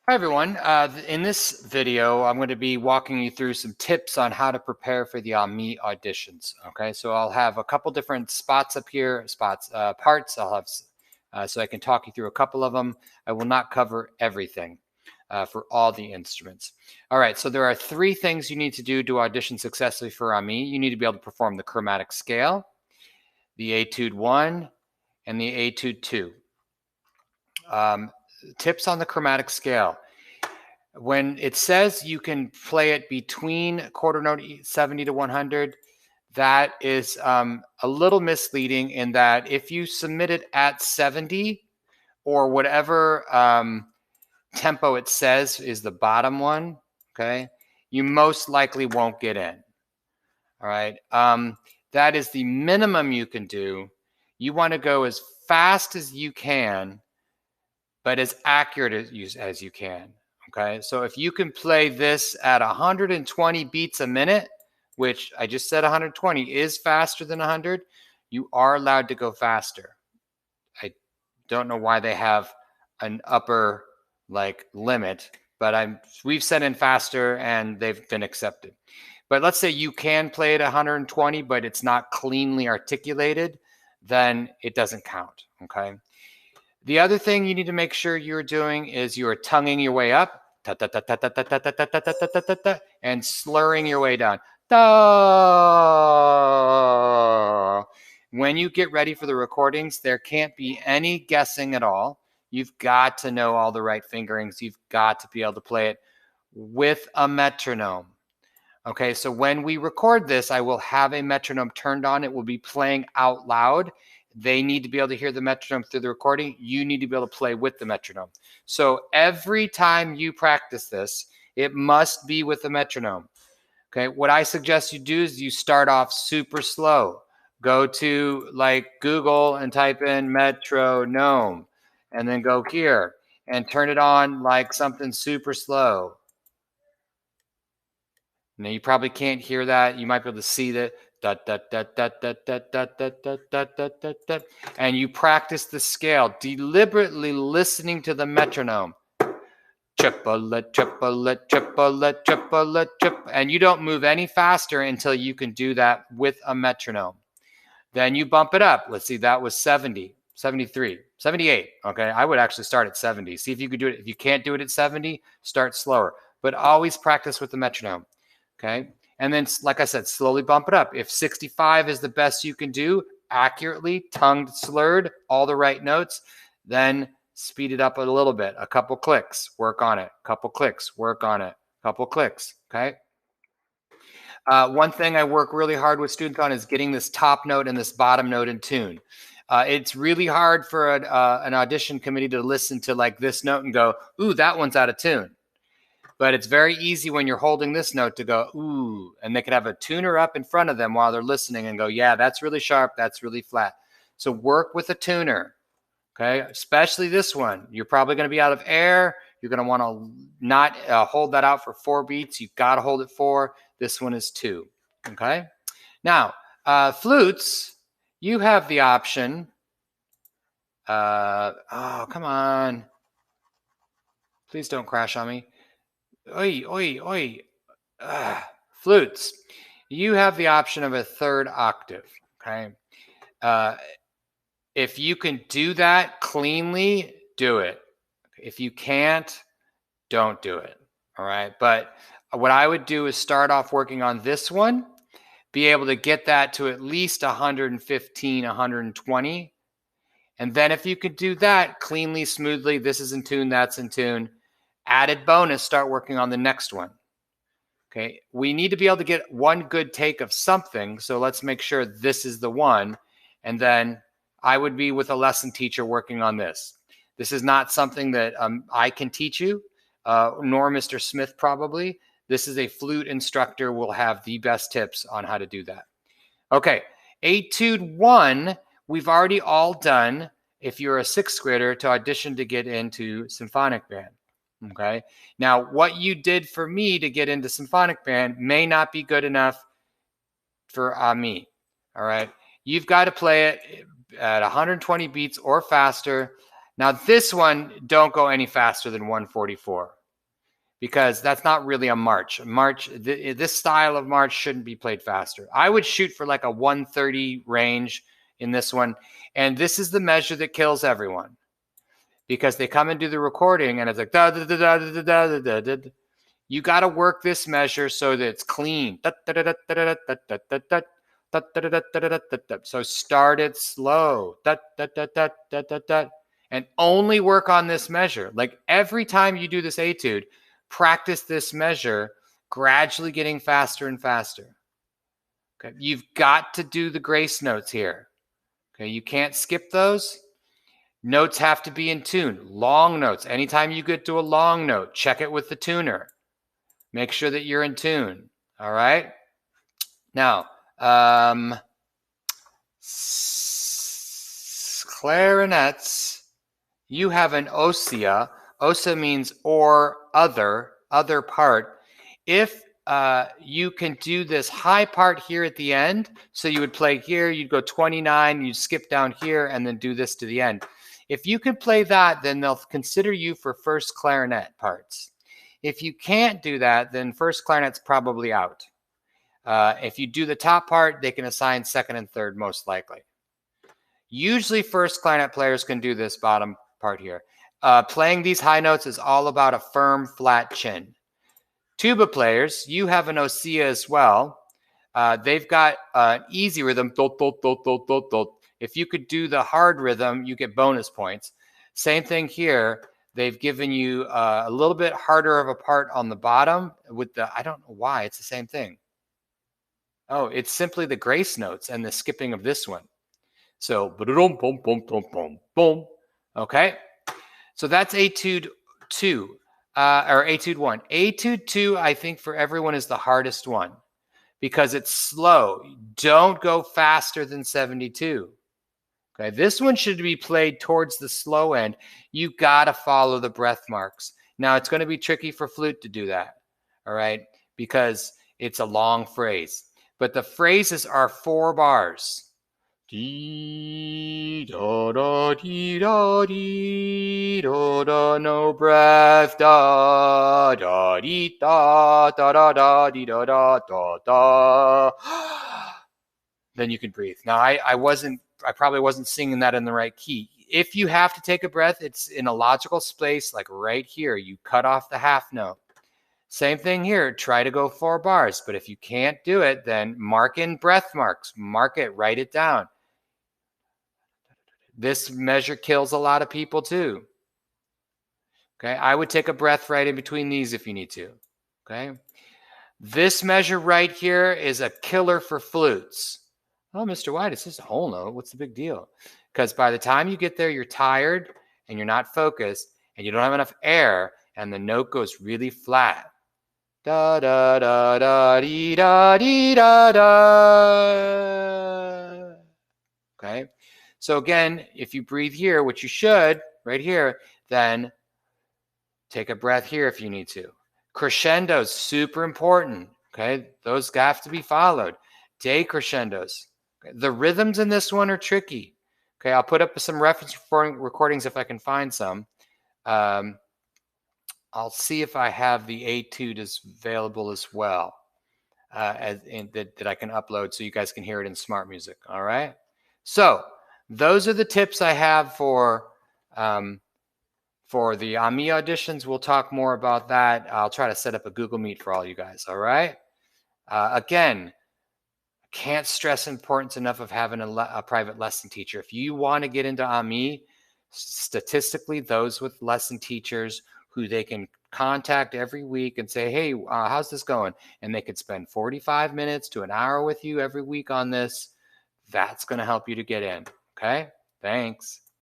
Hi everyone. In this video, I'm going to be walking you through some tips on how to prepare for the AMIS auditions. Okay, so I'll have a couple different spots up here, parts. I'll have so I can talk you through a couple of them. I will not cover everything for all the instruments. All right, so there are three things you need to do to audition successfully for AMIS. You need to be able to perform the chromatic scale, the Etude 1, and the Etude 2. Tips on the chromatic scale. When it says you can play it between quarter note 70 to 100, that is a little misleading in that if you submit it at 70 or whatever tempo it says is the bottom one, okay, you most likely won't get in. All right. That is the minimum you can do. You want to go as fast as you can, but as accurate as you can. Okay, so if you can play this at 120 beats a minute, which I just said 120 is faster than 100, you are allowed to go faster. I don't know why they have an upper limit, but we've sent in faster and they've been accepted. But let's say you can play at 120, but it's not cleanly articulated, then it doesn't count. Okay. The other thing you need to make sure you're doing is you're tonguing your way up and slurring your way down. When you get ready for the recordings, there can't be any guessing at all. You've got to know all the right fingerings. You've got to be able to play it with a metronome. Okay, so when we record this, I will have a metronome turned on. It will be playing out loud. They need to be able to hear the metronome through the recording. You need to be able to play with the metronome. So every time you practice this, it must be with the metronome. Okay, what I suggest you do is you start off super slow. Go to Google and type in metronome and then go here and turn it on like something super slow. Now you probably can't hear that. You might be able to see that. And you practice the scale, deliberately listening to the metronome. Triplet, triplet, triplet, triplet, triplet. And you don't move any faster until you can do that with a metronome. Then you bump it up. Let's see, that was 70, 73, 78. Okay, I would actually start at 70. See if you could do it. If you can't do it at 70, start slower. But always practice with the metronome. Okay. And then, like I said, slowly bump it up. If 65 is the best you can do, accurately, tongued, slurred, all the right notes, then speed it up a little bit. A couple clicks, work on it. A couple clicks, work on it. A couple clicks. Okay. One thing I work really hard with students on is getting this top note and this bottom note in tune. It's really hard for an audition committee to listen to this note and go, ooh, that one's out of tune. But it's very easy when you're holding this note to go, ooh, and they could have a tuner up in front of them while they're listening and go, yeah, that's really sharp, that's really flat. So work with a tuner, okay? Especially this one. You're probably going to be out of air. You're going to want to not hold that out for 4 beats. You've got to hold it 4. This one is 2, okay? Now, flutes, you have the option. Oh, come on. Please don't crash on me. Oi, oi, oi. Flutes. You have the option of a 3rd octave, okay? If you can do that cleanly, do it. If you can't, don't do it, all right? But what I would do is start off working on this one, be able to get that to at least 115, 120. And then if you could do that cleanly, smoothly, this is in tune, that's in tune, added bonus, start working on the next one. Okay, we need to be able to get one good take of something, so let's make sure this is the one. And then I would be with a lesson teacher working on this. This is not something that I can teach you, nor Mr. Smith probably. This is a flute instructor will have the best tips on how to do that. Okay, Etude 1, we've already all done if you're a 6th grader to audition to get into symphonic band. Okay. Now, what you did for me to get into symphonic band may not be good enough for AMIS. All right. You've got to play it at 120 beats or faster Now this one, don't go any faster than 144 because that's not really a march. This style of march shouldn't be played faster. I would shoot for like a 130 range in this one. And this is the measure that kills everyone because they come and do the recording and it's like da da da da da da da da da. You got to work this measure so that it's clean. So start it slow. And only work on this measure. Like every time you do this etude, practice this measure, gradually getting faster and faster. Okay, you've got to do the grace notes here. Okay, you can't skip those. Notes have to be in tune. Long notes. Anytime you get to a long note, check it with the tuner. Make sure that you're in tune. All right. Now, clarinets, you have an ossia. Ossia means or other part. If you can do this high part here at the end, so you would play here, you'd go 29, you'd skip down here, and then do this to the end. If you can play that, then they'll consider you for first clarinet parts. If you can't do that, then first clarinet's probably out. If you do the top part, they can assign second and third most likely. Usually first clarinet players can do this bottom part here. Playing these high notes is all about a firm, flat chin. Tuba players, you have an ossia as well. They've got an easy rhythm. If you could do the hard rhythm, you get bonus points. Same thing here. They've given you a little bit harder of a part on the bottom with the, I don't know why, it's the same thing. Oh, it's simply the grace notes and the skipping of this one. So, boom, boom, boom, boom, boom, boom. Okay. So that's Etude 2, or Etude 1. Etude 2, I think for everyone is the hardest one because it's slow. Don't go faster than 72. Okay, this one should be played towards the slow end. You got to follow the breath marks. Now, it's going to be tricky for flute to do that, all right, because it's a long phrase. But the phrases are 4 bars. Dee da da dee da dee da da, no breath, da da dee da da da da dee da da da da. Then you can breathe. Now, I probably wasn't singing that in the right key. If you have to take a breath, it's in a logical space, like right here. You cut off the half note. Same thing here. Try to go 4 bars. But if you can't do it, then mark in breath marks. Mark it. Write it down. This measure kills a lot of people too. Okay. I would take a breath right in between these if you need to. Okay. This measure right here is a killer for flutes. Oh, Mr. White, it's just a whole note. What's the big deal? Because by the time you get there, you're tired and you're not focused and you don't have enough air and the note goes really flat. Da da da da dee da dee da da. Okay. So again, if you breathe here, which you should right here, then take a breath here if you need to. Crescendos, super important. Okay. Those have to be followed. Decrescendos. The rhythms in this one are tricky. Okay, I'll put up some reference recordings if I can find some. I'll see if I have the etude available as well, that I can upload so you guys can hear it in Smart Music. All right. So those are the tips I have for the AMIS auditions. We'll talk more about that. I'll try to set up a Google Meet for all you guys. All right. Again, can't stress importance enough of having a private lesson teacher. If you want to get into AMIS, statistically, those with lesson teachers who they can contact every week and say, hey, how's this going? And they could spend 45 minutes to an hour with you every week on this. That's going to help you to get in. Okay? Thanks.